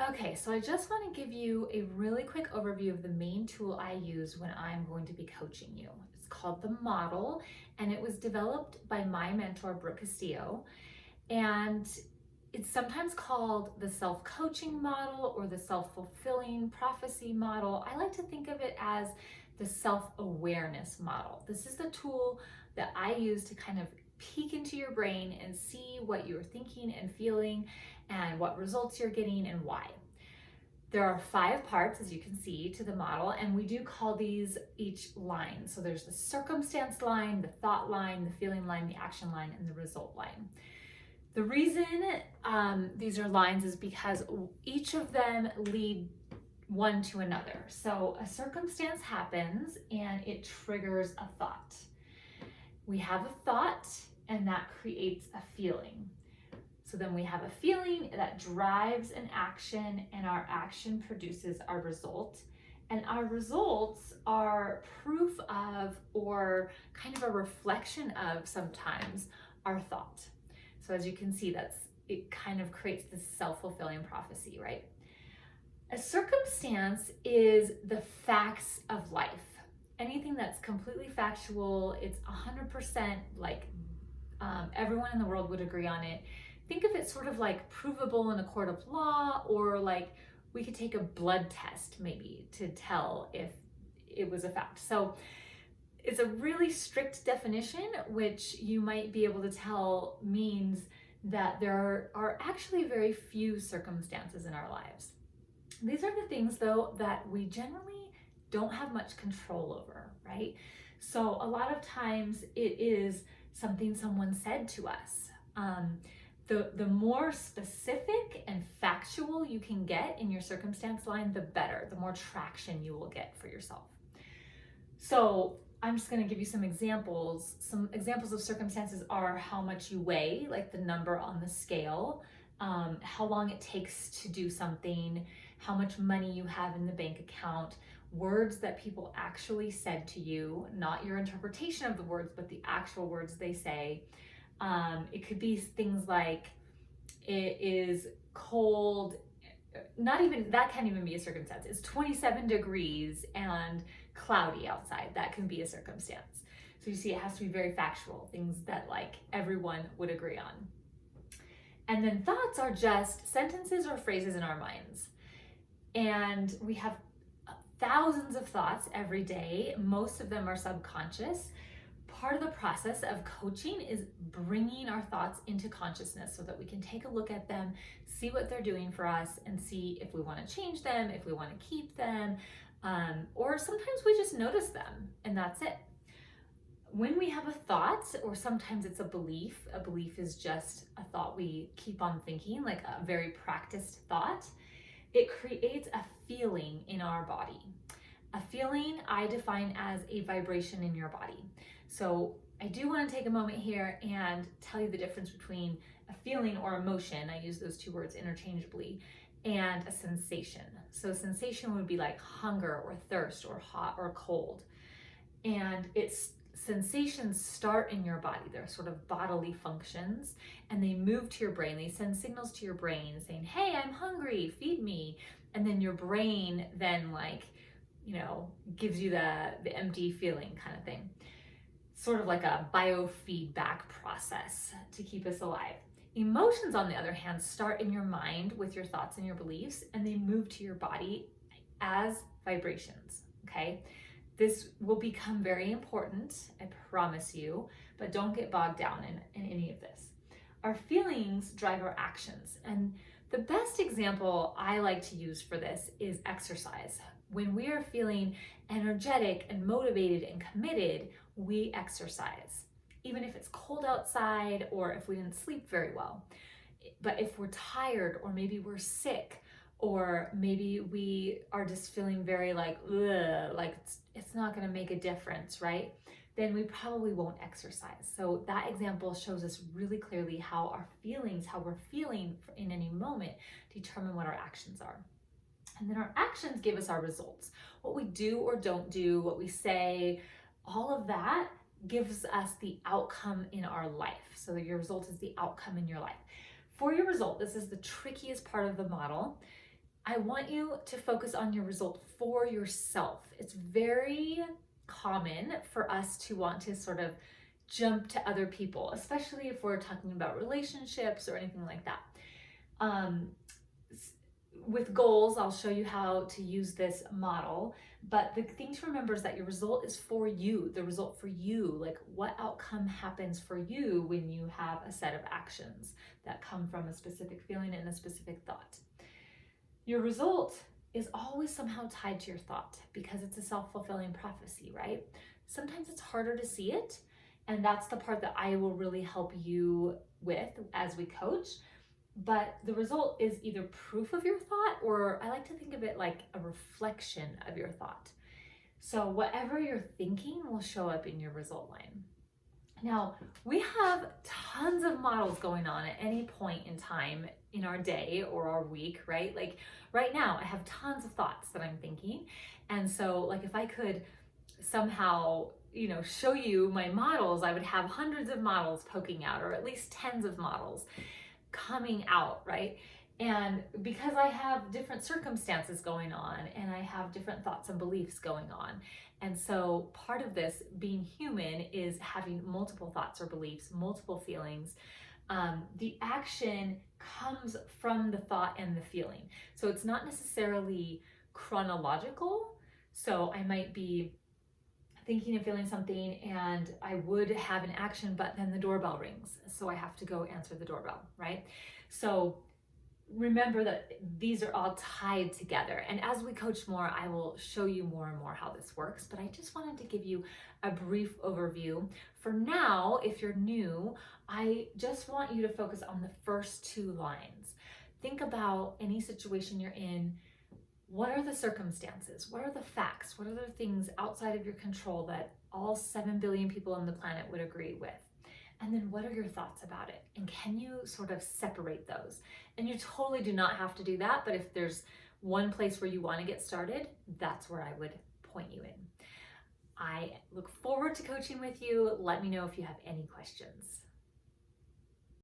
Okay, so I just want to give you a really quick overview of the main tool I use when I'm going to be coaching you. It's called the model, and it was developed by my mentor, Brooke Castillo. And it's sometimes called the self coaching model or the self fulfilling prophecy model. I like to think of it as the self awareness model. This is the tool that I use to kind of peek into your brain and see what you're thinking and feeling and what results you're getting and why. There are 5 parts, as you can see, to the model, and we do call these each line. So there's the circumstance line, the thought line, the feeling line, the action line, and the result line. The reason these are lines is because each of them lead one to another. So a circumstance happens and it triggers a thought. We have a thought and that creates a feeling. So then we have a feeling that drives an action, and our action produces our result. And our results are proof of, or kind of a reflection of, sometimes our thought. So as you can see, it kind of creates this self-fulfilling prophecy, right? A circumstance is the facts of life. Anything that's completely factual, it's 100% like everyone in the world would agree on it. Think of it sort of like provable in a court of law, or like we could take a blood test maybe to tell if it was a fact. So it's a really strict definition, which you might be able to tell means that there are actually very few circumstances in our lives. These are the things, though, that we generally don't have much control over, right? So a lot of times it is something someone said to us. The more specific and factual you can get in your circumstance line, the better, the more traction you will get for yourself. So I'm just going to give you some examples. Some examples of circumstances are how much you weigh, like the number on the scale, how long it takes to do something, how much money you have in the bank account, words that people actually said to you, not your interpretation of the words, but the actual words they say. It could be things like, it is cold. Not even that, can't even be a circumstance. It's 27 degrees and cloudy outside. That can be a circumstance. So you see, it has to be very factual, things that like everyone would agree on. And then thoughts are just sentences or phrases in our minds. And we have thousands of thoughts every day. Most of them are subconscious. Part of the process of coaching is bringing our thoughts into consciousness so that we can take a look at them, see what they're doing for us, and see if we want to change them, if we want to keep them, or sometimes we just notice them and that's it. When we have a thought, or sometimes it's a belief is just a thought we keep on thinking, like a very practiced thought, it creates a feeling in our body. A feeling I define as a vibration in your body. So I do want to take a moment here and tell you the difference between a feeling or emotion, I use those two words interchangeably, and a sensation. So sensation would be like hunger or thirst or hot or cold. And it's sensations start in your body. They're sort of bodily functions, and they move to your brain. They send signals to your brain saying, hey, I'm hungry, feed me. And then your brain then gives you the empty feeling kind of thing. Sort of like a biofeedback process to keep us alive. Emotions, on the other hand, start in your mind with your thoughts and your beliefs, and they move to your body as vibrations, okay? This will become very important, I promise you, but don't get bogged down in any of this. Our feelings drive our actions, and the best example I like to use for this is exercise. When we are feeling energetic and motivated and committed, we exercise, even if it's cold outside or if we didn't sleep very well. But if we're tired, or maybe we're sick, or maybe we are just feeling very like, ugh, like it's not going to make a difference, right? Then we probably won't exercise. So that example shows us really clearly how our feelings, how we're feeling in any moment, determine what our actions are. And then our actions give us our results. What we do or don't do, what we say, all of that gives us the outcome in our life. So your result is the outcome in your life. For your result, this is the trickiest part of the model. I want you to focus on your result for yourself. It's very common for us to want to sort of jump to other people, especially if we're talking about relationships or anything like that. Um, with goals, I'll show you how to use this model. But the thing to remember is that your result is for you, the result for you, like what outcome happens for you when you have a set of actions that come from a specific feeling and a specific thought. Your result is always somehow tied to your thought because it's a self-fulfilling prophecy, right? Sometimes it's harder to see it, and that's the part that I will really help you with as we coach. But the result is either proof of your thought, or I like to think of it like a reflection of your thought. So whatever you're thinking will show up in your result line. Now, we have tons of models going on at any point in time in our day or our week, right? Like right now, I have tons of thoughts that I'm thinking. And so, like, if I could somehow, show you my models, I would have hundreds of models poking out, or at least tens of models coming out, right? And because I have different circumstances going on and I have different thoughts and beliefs going on. And so part of this being human is having multiple thoughts or beliefs, multiple feelings. The action comes from the thought and the feeling. So it's not necessarily chronological. So I might be thinking and feeling something and I would have an action, but then the doorbell rings. So I have to go answer the doorbell, right? So remember that these are all tied together. And as we coach more, I will show you more and more how this works. But I just wanted to give you a brief overview. For now, if you're new, I just want you to focus on the first two lines. Think about any situation you're in. What are the circumstances? What are the facts? What are the things outside of your control that all 7 billion people on the planet would agree with? And then what are your thoughts about it? And can you sort of separate those? And you totally do not have to do that, but if there's one place where you want to get started, that's where I would point you in. I look forward to coaching with you. Let me know if you have any questions.